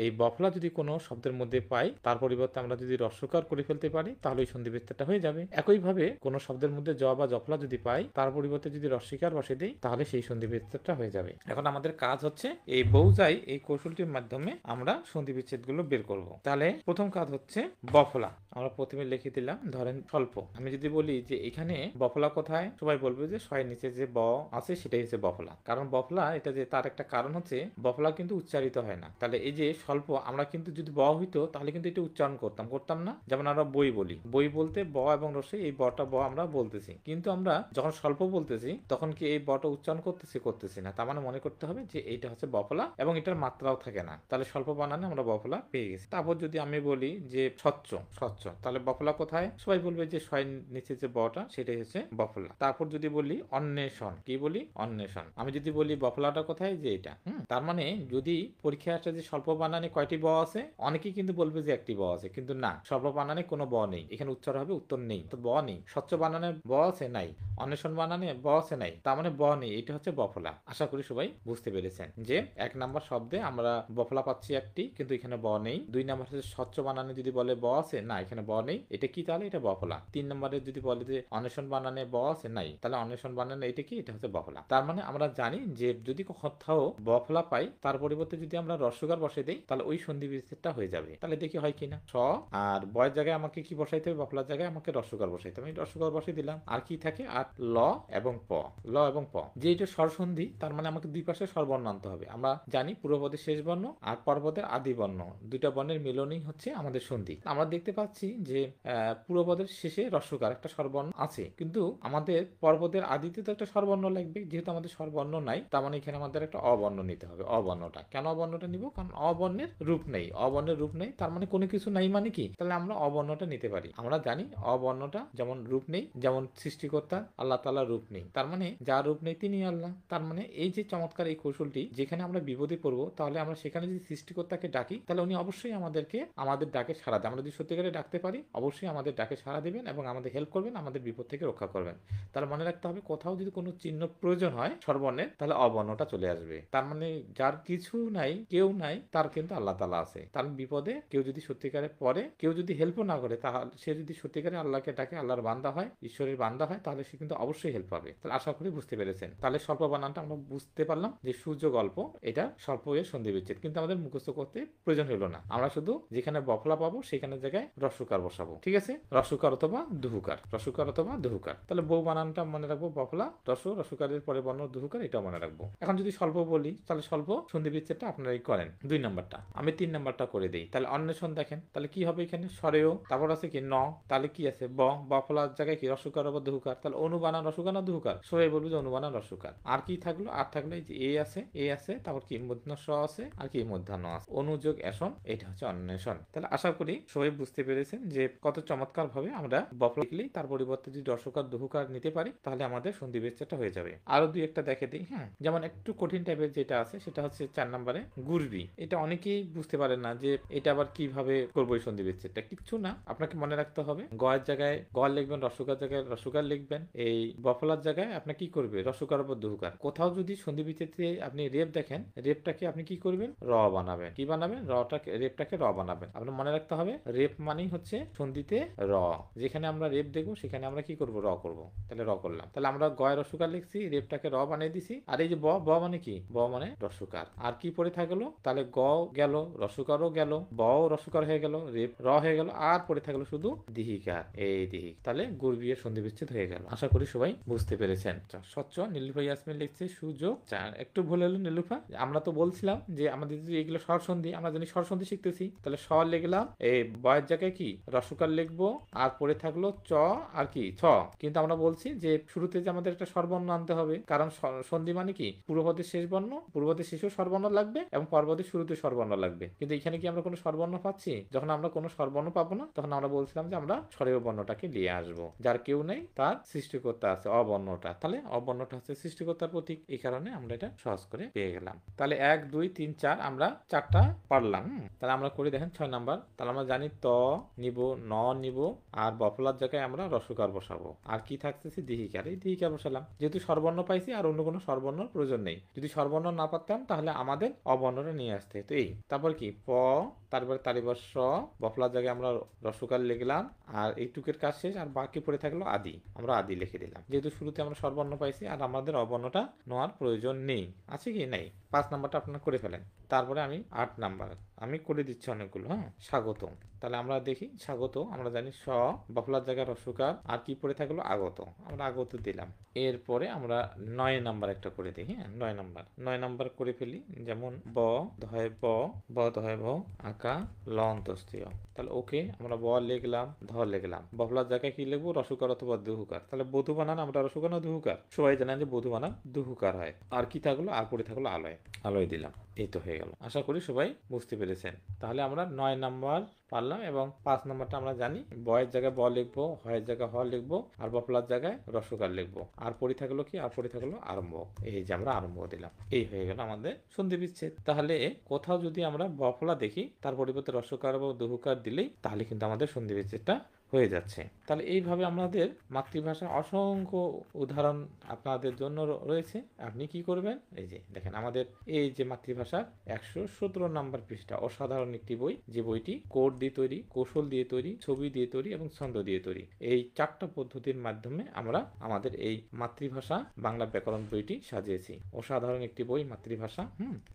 এই বফলা যদি কোনো শব্দের মধ্যে পাই, তার পরিবর্তে আমরা যদি রস্যকার করে ফেলতে পারি, তাহলে ওই সন্ধিবিচ্ছেদটা হয়ে যাবে। একইভাবে কোনো শব্দের মধ্যে জ বা জফলা যদি পাই, তার পরিবর্তে যদি রস্যিকার বসে দিই, তাহলে সেই সন্ধিবিচ্ছেদটা হয়ে যাবে। এখন আমাদের কাজ হচ্ছে এই বৌজাই এই কৌশলটির মাধ্যমে আমরা সন্ধিবিচ্ছেদগুলো বের করব। তাহলে প্রথম কাজ হচ্ছে বফলা। আমরা প্রথমে লিখে দিলাম, ধরেন স্বল্প। আমি যদি বলি যে এখানে বফলা কোথায়, সবাই বলবে যে শয়ের নিচে যে ব আছে সেটাই হচ্ছে বফলা। কারণ বফলা এটা যে তার একটা কারণ হচ্ছে বফলা কিন্তু উচ্চারিত হয় না। তাহলে এই যে স্বল্প, আমরা কিন্তু যদি ব হইতো তাহলে কিন্তু এটা উচ্চারণ করতাম না। যেমন আমরা বই বলি, বই বলতে ব এবং রসে এই বটা ব আমরা বলতেছি, কিন্তু আমরা যখন স্বল্প বলতেছি তখন কি এই বটা উচ্চারণ করতেছি না। তার মানে মনে করতে হবে যে এইটা হচ্ছে বফলা এবং এটার মাত্রাও থাকে না। তাহলে স্বল্প বানানে আমরা বফলা পেয়ে গেছি। তারপর যদি আমি বলি যে স্বচ্ছ, তাহলে বফলা কোথায়, সবাই বলবে যে শয়ের নিচে যে বটা সেটাই হচ্ছে বফলা। তারপর যদি বলি অন্বেষণ, কি বলি অন্বেষণ। আমি যদি বলি বফলাটা কোথায়, যে এটা। তার মানে যদি পরীক্ষায় আসে যে স্বল্প বানানে কয়টি ব আছে, অনেকেই কিন্তু বলবে যে একটি ব আছে, কিন্তু না, স্বল্প বানানে কোনো ব নেই। এখানে উচ্চার হবে, উত্তর নেই, তো ব নেই। স্বচ্ছ বানানে ব আছে, নাই। অন্বেষণ বানানে ব আছে, নাই। তার মানে ব নেই, এটা হচ্ছে বফলা। আশা করি সবাই বুঝতে পেরেছেন যে 1 নাম্বার শব্দে আমরা বফলা পাচ্ছি একটি, কিন্তু এখানে ব নেই। 2 নাম্বার হচ্ছে স্বচ্ছ বানানে যদি বলে ব আছে, না, এখানে ব নেই, এটা কি, তাহলে এটা বফলা। 3 নম্বরে যদি বলে যে অন্বেষণ বানানে ব আছে, নাই, তাহলে অন্বেষণ বানানে এটা কি, এটা হচ্ছে বফলা। তার মানে আমরা জানি যে যদি কোথাও বফলা পাই, তার পরিবর্তে যদি আমরা রস্যকার বসে দেই, তাহলে ওই সন্ধি বিচ্ছেদটা হয়ে যাবে। তাহলে দেখি হয় কিনা। স আর বয়ের জায়গায় আমাকে কি বসাইতে হবে, বফলার জায়গায় আমাকে রস্যকার বসাইতে হবে। আমি রস্যকার বসিয়ে দিলাম। আর কি থাকে, আর ল এবং প, ল এবং প। যে এটা স্বরসন্ধি, তার মানে আমাকে দুই পাশে স্বরবর্ণ আনতে হবে। আমরা জানি পূর্বপদের শেষ বর্ণ আর পরপদের আদি বর্ণ, দুইটা বর্ণের মিলনই হচ্ছে আমাদের সন্ধি। আমরা দেখতে পাচ্ছি যে পূর্বপদের শেষে রস্যকার একটা স্বরবর্ণ আছে, কিন্তু আমাদের পরপদের আদিতে তো একটা স্বরবর্ণ লাগবে। যেহেতু আমাদের স্বরবর্ণ নাই, তার মানে এখানে আমাদের একটা অবর্ণ নিতে হবে। অবর্ণটা কেন, অবর্ণটা নিব কারণ অবর্ণের রূপ নেই। অবর্ণের রূপ নেই, তার মানে কোনো কিছু নাই মানে কি, তাহলে আমরা অবর্ণটা নিতে পারি। আমরা জানি অবর্ণটা যেমন রূপ নেই, যেমন সৃষ্টিকর্তা আল্লাহ তাআলা রূপ নেই, তার মানে যার রূপ নেই তিনি আল্লাহ। তার মানে এই যে চমৎকার এই কৌশলটি, যেখানে আমরা বিপদে পড়বো, তাহলে আমরা সেখানে যদি সৃষ্টিকর্তাকে ডাকি, তাহলে উনি অবশ্যই আমাদের ডাকে সাড়া দেন। আমরা যদি সত্যিকারে ডাকতে পারি, অবশ্যই আমাদের ডাকে সাড়া দিবেন এবং আমাদের হেল্প করবেন, আমাদের বিপদ থেকে রক্ষা করবেন। তাহলে মনে রাখতে হবে, কোথাও যদি কোনো চিহ্ন প্রয়োজন হয় স্বরবর্ণের, তাহলে অবর্ণটা চলে আসবে। তার মানে যার কিছু নাই, কেউ নাই, তার কিন্তু আল্লাহ তাআলা আছে। তার বিপদে কেউ যদি সত্যিকারে পড়ে, কেউ যদি হেল্পও না করে, তাহলে সে যদি সত্যিকারে আল্লাহকে ডাকে, আল্লাহর বান্দা হয়, ঈশ্বরের বান্দা হয়, তাহলে সে কিন্তু অবশ্যই হেল্প পাবে। তাহলে আশা করি বুঝতে পেরেছেন। তাহলে স্বল্প বানানটা আমরা বুঝতে পারলাম যে সূর্য গল্প, এটা স্বল্প এর সন্ধি বিচ্ছেদ, কিন্তু আমাদের মুখস্থ করতে প্রয়োজন হলো না। আমরা শুধু যেখানে বফলা পাবো সেখানে জায়গায় রস্যকার বসাবো। ঠিক আছে, রস্যকার অথবা দুহুকার, রস্যকার অথবা দুহুকার। তাহলে বউ বানানটা মনে রাখবো বফলা, রস্যকারের পরে বর্ণ দুহুকার, এটা মনে রাখবো। এখন যদি স্বল্প বলি, তাহলে স্বল্প সন্ধি বিচ্ছেদটা আপনারাই করেন। 2 নাম্বারটা, আমি 3 নাম্বারটা করে দিই। তাহলে অন্বেষণ দেখেন, তাহলে কি হবে, এখানে স্বরেও, তারপর আছে কি ন, তাহলে কি আছে বফলার জায়গায় কি রস্যকার অথবা দুহুকার। তাহলে অনুবানান রস্যকার না দুহুকার, সবাই বলবো যে অনুবানান রস্যকার। আর কি থাকলো, আর থাকলো এই যে এ আছে, তারপর কি মূর্ধন্য স আছে, আর কি মূর্ধন্য আছে, অনুযোগ এসন, এটা হচ্ছে অন্বেষণ। তাহলে আশা করি সবাই বুঝতে পেরেছেন যে কত চমৎকার ভাবে আমরা বফলা লিখলেই তার পরিবর্তে যদি রস্যকার দুহুকার নিতে পারি, তাহলে আমাদের সন্ধি বিচ্ছেদটা হয়ে যাবে। আরো দুই একটা দেখে দিই। যেমন একটু কঠিন টাইপের যেটা আছে, সেটা হচ্ছে 4 নম্বরে গুরবি। এটা অনেকেই বুঝতে পারে না যে এটা আবার কিভাবে করবো এই সন্ধি বিচ্ছেদটা। কিচ্ছু না, আপনাকে মনে রাখতে হবে, গয়ের জায়গায় গ লিখবেন, রস্যকার জায়গায় রস্যকার লিখবেন। এই বফলার জায়গায় আপনি কি করবে, রস্যকার উপর দুহুকার। কোথাও যদি সন্ধি বিচ্ছেদে আপনি রেপ দেখেন, রেপটাকে আপনি কি করবেন, র বানাবেন। কি বানাবেন, রেপটাকে র বানাবেন। আপনার মনে রাখতে হবে, রেপ মানেই হচ্ছে সন্ধিতে র। যেখানে আমরা রেপ দেখবো সেখানে আমরা কি করব, র করব। তাহলে র করলাম। তাহলে আমরা গয় রস্যকার লিখছি, রেপটাকে র বানিয়ে দিছি। আর এই যে ব মানে কি, ব মানে রস্যকার। আর কি পড়ে থাকলো, তাহলে গ গেল, রস্যকারও গেল, ব রস্যকার হয়ে গেল, রেপ র হয়ে গেল, আর পড়ে থাকলো শুধু দিহিকার, এই দিহিক। তাহলে গুরবিয়ের সন্ধি বিচ্ছেদ হয়ে গেল। আশা করি সবাই বুঝতে পেরেছেন। স্বচ্ছ, নীলুফা ইয়াসমিন লিখছে সুযোগ। একটু ভুল হলো নীলুফা, আমরা তো বলছিলাম যে আমাদের যদি এগুলো স্বরসন্ধি, আমরা জানি স্বরসন্ধি শিখতেছি, তাহলে স লিখলাম, এই বয়ের জায়গায় কি রস্যকার লিখবো, আর পড়ে থাকলো চ আর কি ছ। কিন্তু আমরা বলছি যে শুরুতে যে আমাদের একটা স্বরবর্ণ আনতে হবে, কারণ সন্ধি মানে কি, পূর্বপদের শেষ বর্ণ, পূর্বপদের শেষেও স্বরবর্ণ লাগবে এবং পরপদের শুরুতে স্বরবর্ণ লাগবে। কিন্তু এখানে কি আমরা কোনো স্বরবর্ণ পাচ্ছি? যখন আমরা কোনো স্বরবর্ণ পাবো না, তখন আমরা বলছিলাম যে আমরা স্বরেয় বর্ণটাকে নিয়ে আসবো। যার কেউ নেই, তার সৃষ্টিকর্তা আছে, অবর্ণটা। তাহলে অবর্ণটা হচ্ছে সৃষ্টিকর্তার প্রতীক, এই কারণে আমরা এটা সহজ করে পেয়ে গেলাম। তাহলে 1 2 3 4 আমরা 4টা পারলাম। তাহলে আমরা করে দেখেন 6 নাম্বার। তাহলে আমরা জানি ত নিব, ন নিব, আর বফলার জায়গায় আমরা রস্যকার বসাবো। আর কি থাকতেছে, দিহিকার, এই দিহিকার বসালাম। যেহেতু স্বরবর্ণ পাইছি, আর অন্য কোনো স্বরবর্ণর প্রয়োজন নেই। যদি স্বরবর্ণ না পারতাম, তাহলে আমাদের অবর্ণটা নিয়ে আসতে হতো। এই তারপর কি প, তারপরে তালিবর স, বফলার জায়গায় আমরা রস্যকার লিখলাম, আর এইটুকের কাজ শেষ, আর বাকি পড়ে থাকলো আদি, আমরা আদি লিখে দিলাম। যেহেতু শুরুতে আমরা স্বরবর্ণ পাইছি আর আমাদের অবর্ণটা নেওয়ার প্রয়োজন নেই, আছে কি নেই। 5 নাম্বারটা আপনারা করে ফেলেন। তারপরে আমি 8 নাম্বার আমি করে দিচ্ছি অনেকগুলো। হ্যাঁ, স্বাগত। তাহলে আমরা দেখি স্বাগত, আমরা জানি স, বফলার জায়গায় রস্যকার, আর কি পড়ে থাকলো আগত, আমরা আগত দিলাম। এরপরে আমরা 9 নাম্বার একটা করে দিই। হ্যাঁ, 9 নাম্বার করে ফেলি। যেমন ব ধয় ব, ব ধয় ভ, আকা ল অন্তস্তীয়। তাহলে ওকে, আমরা ব লিখলাম, ধ লিখলাম, বফলার জায়গায় কি লিখবো, রস্যকার অথবা দুহুকার। তাহলে বধূ বানান আমরা রস্যকার না দুহুকার, সবাই জানেন যে বধূ বানান দুহুকার হয়। আর কি থাকলো, আর পড়ে থাকলো আলয়, আলয় দিলাম। এই তো হয়ে গেল। আশা করি সবাই বুঝতে পেরেছেন। তাহলে আমরা 9 নাম্বার পারলাম, এবং 5 নাম্বারটা আমরা জানি বয়ের জায়গায় ব লিখবো, হয়ের জায়গায় হ লিখবো, আর বফলার জায়গায় রস্যকার লিখবো। আর পড়ে থাকলো কি, আর পড়ে থাকলো আরম্ভ। এই যে আমরা আরম্ভ দিলাম। এই হয়ে গেল আমাদের সন্ধি বিচ্ছেদ। তাহলে কোথাও যদি আমরা বফলা দেখি তার পরিবর্তে রস্যকার বা দুহুকার দিলেই তাহলে কিন্তু আমাদের সন্ধি বিচ্ছেদটা হয়ে যাচ্ছে। তাহলে এইভাবে আমাদের মাতৃভাষার অসংখ্য উদাহরণ আপনাদের জন্য রয়েছে। আপনি কি করবেন, এই যে দেখেন আমাদের এই যে মাতৃভাষার 117 নাম্বার পৃষ্ঠা, অসাধারণ একটি বই, যে বইটি কোড দিয়ে তৈরি, কৌশল দিয়ে তৈরি, ছবি দিয়ে তৈরি এবং ছন্দ দিয়ে তৈরি। এই 4টা পদ্ধতির মাধ্যমে আমরা আমাদের এই মাতৃভাষা বাংলা ব্যাকরণ বইটি সাজিয়েছি। অসাধারণ একটি বই মাতৃভাষা।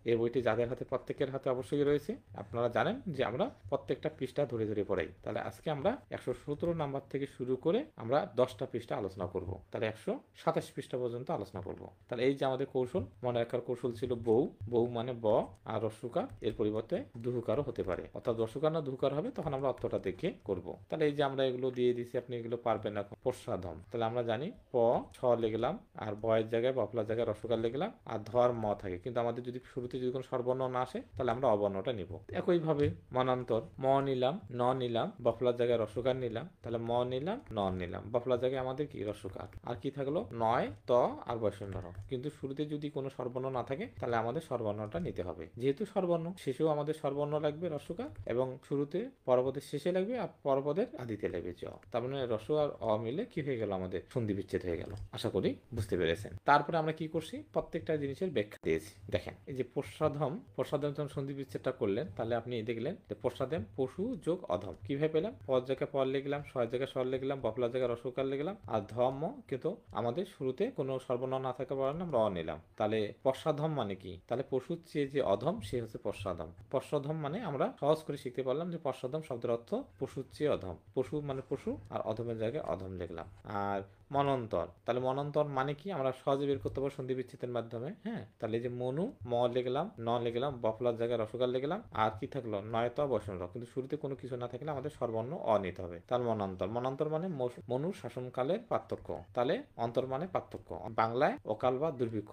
এই বইটি যাদের হাতে, প্রত্যেকের হাতে অবশ্যই রয়েছে। আপনারা জানেন যে আমরা প্রত্যেকটা পৃষ্ঠা ধরে ধরে পড়াই। তাহলে আজকে আমরা 117 নাম্বার থেকে শুরু করে আমরা 10টা পৃষ্ঠা আলোচনা করব। তাহলে 127 পৃষ্ঠা পর্যন্ত আলোচনা করব। তাহলে এই যে আমাদের কৌশল, মনে রাখার কৌশল ছিল বউ, বউ মানে ব আর রস্যকার, এর পরিবর্তে দুহুকারও হতে পারে, অর্থাৎ রস্যকার না দুহুকার হবে, তখন আমরা অর্থটা দেখে করব। তাহলে এই যে আমরা এগুলো দিয়ে দিছি, আপনি এগুলো পারবেন এখন। প্রসাধম, তাহলে আমরা জানি প ছ লিখলাম, আর বয়ের জায়গায় বফলার জায়গায় রস্যকার লিখলাম, আর ধর ম থাকে, কিন্তু আমাদের যদি শুরুতে যদি কোনো স্বরবর্ণ না আসে তাহলে আমরা অবর্ণটা নিব। একইভাবে মনান্তর, ম নিলাম, ন নিলাম, বফলার জায়গায় রস্যকার নিলাম, তাহলে ম নিলাম, ন নিলাম, বফলার জায়গায় আমাদের কি রস্যকার, আর কি থাকলো নয়, ত আর বয়সন্ধর। কিন্তু শুরুতে যদি কোনো স্বরবর্ণ না থাকে তাহলে আমাদের স্বরবর্ণটা নিতে হবে। যেহেতু স্বরবর্ণ, শেষেও আমাদের স্বরবর্ণ লাগবে রস্যকার, এবং শুরুতে পরপদের শেষে লাগবে আর পরপদের আদিতে লাগবে জ। তার মানে রস্য আর অ মিলে কি হয়ে গেল, আমাদের সন্ধি বিচ্ছেদ হয়ে গেল। আশা করি বুঝতে পেরেছেন। তারপরে আমরা কি করছি, প্রত্যেকটা জিনিসের ব্যাখ্যা দিয়েছি। দেখেন এই যে প্রসাধম, প্রসাধম যখন সন্ধি বিচ্ছেদটা করলেন, তাহলে আপনি দেখলেন যে প্রসাধম পশু যোগ অধম। কিভাবে পেলাম, পর জায়গায় পর লিখলাম, ছয় জায়গায় স্বর লিখলাম, বফলার জায়গায় রস্যকার লিখলাম, আর ধম, কিন্তু আমাদের শুরুতে কোনো সর্বনাম না থাকার কারণে আমরা অ নিলাম। তাহলে পশ্চাধম মানে কি, তাহলে পশুর চেয়ে যে অধম সে হচ্ছে পশ্চাধম। পশ্চাধম মানে আমরা সহজ করে শিখতে পারলাম যে পশ্চাধম শব্দের অর্থ পশুর চেয়ে অধম। পশু মানে পশু, আর অধমের জায়গায় অধম লিখলাম। আর মনন্তর, তাহলে মনন্তর মানে কি আমরা সহজে বের করতে পারবো সন্ধি বিচ্ছেদের মাধ্যমে। হ্যাঁ, তাহলে যে মনু, ম লিখলাম, ন লিখলাম, বফলার জায়গায় রস্যকার লিখলাম, আর কি থাকলো নয়ত বসন্ত, কিন্তু শুরুতে কোনো কিছু না থাকলে আমাদের সর্বর্ণ অ নিতে হবে। তাহলে মনান্তর, মনান্তর মানে মনুর শাসনকালের পার্থক্য। তাহলে অন্তর মানে পার্থক্য, বাংলায় অকাল বা দুর্ভিক্ষ।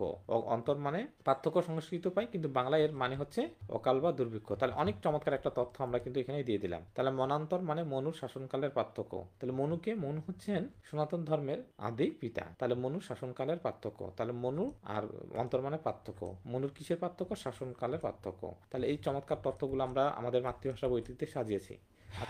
অন্তর মানে পার্থক্য সংস্কৃত পাই, কিন্তু বাংলায় এর মানে হচ্ছে অকাল বা দুর্ভিক্ষ। তাহলে অনেক চমৎকার একটা তথ্য আমরা কিন্তু এখানে দিয়ে দিলাম। তাহলে মনান্তর মানে মনুর শাসনকালের পার্থক্য। তাহলে মনুকে, মনু হচ্ছেন সনাতন ধর্মের আদি পিতা। তাহলে মনুর শাসনকালের পার্থক্য, তাহলে মনু আর অন্তর মানে পার্থক্য। মনুর কিসের পার্থক্য, শাসনকালের পার্থক্য। তাহলে এই চমৎকার তথ্যগুলো আমরা আমাদের মাতৃভাষা বইটিতে সাজিয়েছি।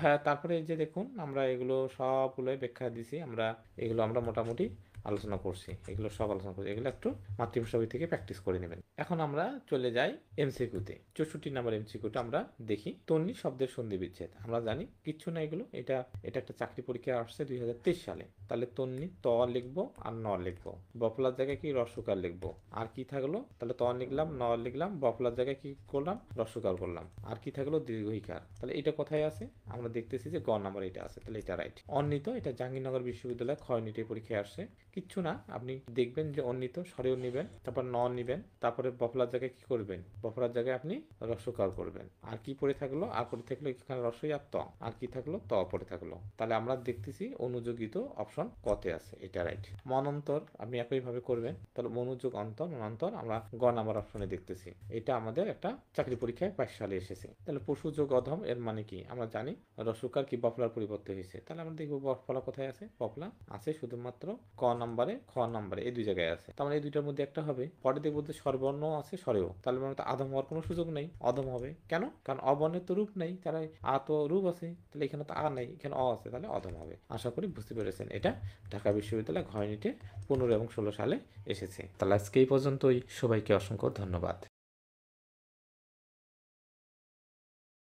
হ্যাঁ, তারপরে এই যে দেখুন আমরা এগুলো সবগুলো ব্যাখ্যা দিছি, আমরা এগুলো আমরা মোটামুটি আলোচনা করছি, এগুলো সব আলোচনা করছি। এগুলো একটু মাতৃভাষা বই থেকে প্র্যাকটিস করে নেবেন। এখন আমরা চলে যাই এমসিকিউতে। 64 নাম্বার এমসিকিউটা আমরা দেখি, তন্নি শব্দের সন্ধি বিচ্ছেদ। আমরা জানি কিচ্ছু না এগুলো, এটা একটা চাকরি পরীক্ষা আসছে 2023 সালে। তাহলে তন্নি ত লিখবো আর ন লিখবো, বফলার জায়গায় কি রস্যকার লিখবো, আর কি থাকলো, তাহলে ত লিখলাম, ন লিখলাম, বফলার জায়গায় কি করলাম, রস্যকার করলাম, আর কি থাকলো দীর্ঘইকার। তাহলে এটা কোথায় আছে, আমরা দেখতেছি যে গ নাম্বার এটা আছে, তাহলে এটা রাইট। অন্বিত, এটা জাহাঙ্গীরনগর বিশ্ববিদ্যালয় খ ইউনিটের পরীক্ষায় আসছে। কিচ্ছু না, আপনি দেখবেন যে অন্বিত স্বরেও নিবেন, তারপর ন নিবেন, তারপরে বফলার জায়গায় কি করবেন, বফলার জায়গায় আপনি রস্যকার করবেন। আর কি পড়ে থাকলো, আর পড়ে থাকলো এখানে রস্যই আর ত, আর কি থাকলো ত পড়ে থাকলো। তাহলে আমরা দেখতেছি অনুযোগিত অপশন কতে আছে, এটা রাইট। মনন্তর আপনি একইভাবে করবেন, তাহলে মনোযোগ অন্তর, মনান্তর আমরা গ নাম্বার অপশনে দেখতেছি। এটা আমাদের একটা চাকরি পরীক্ষায় 22 সালে এসেছে। তাহলে পশু যোগ অধম এর মানে কি, আমরা জানি রস্যকার কি বফলার পরিবর্তে হয়েছে। তাহলে আমরা দেখবো বফলা কোথায় আছে, বফলা আছে শুধুমাত্র ক নাম্বারে, খ নাম্বারে, এই দুই জায়গায় আছে। তার মানে এই দুইটার মধ্যে একটা হবে। পরে দেখবো যে স্বরবর্ণ আছে স্বরেও, তাহলে মানে তো আধম হওয়ার কোনো সুযোগ নেই, অধম হবে কেন, কারণ অবর্ণের তো রূপ নেই, তারা আ তো রূপ আছে, তাহলে এখানে তো আ নেই, এখানে অ আছে, তাহলে অধম হবে। আশা করি বুঝতে পেরেছেন। এটা ঢাকা বিশ্ববিদ্যালয় ঘ ইউনিটে 15 এবং 16 সালে এসেছে। তাহলে আজকে এই পর্যন্তই, সবাইকে অসংখ্য ধন্যবাদ।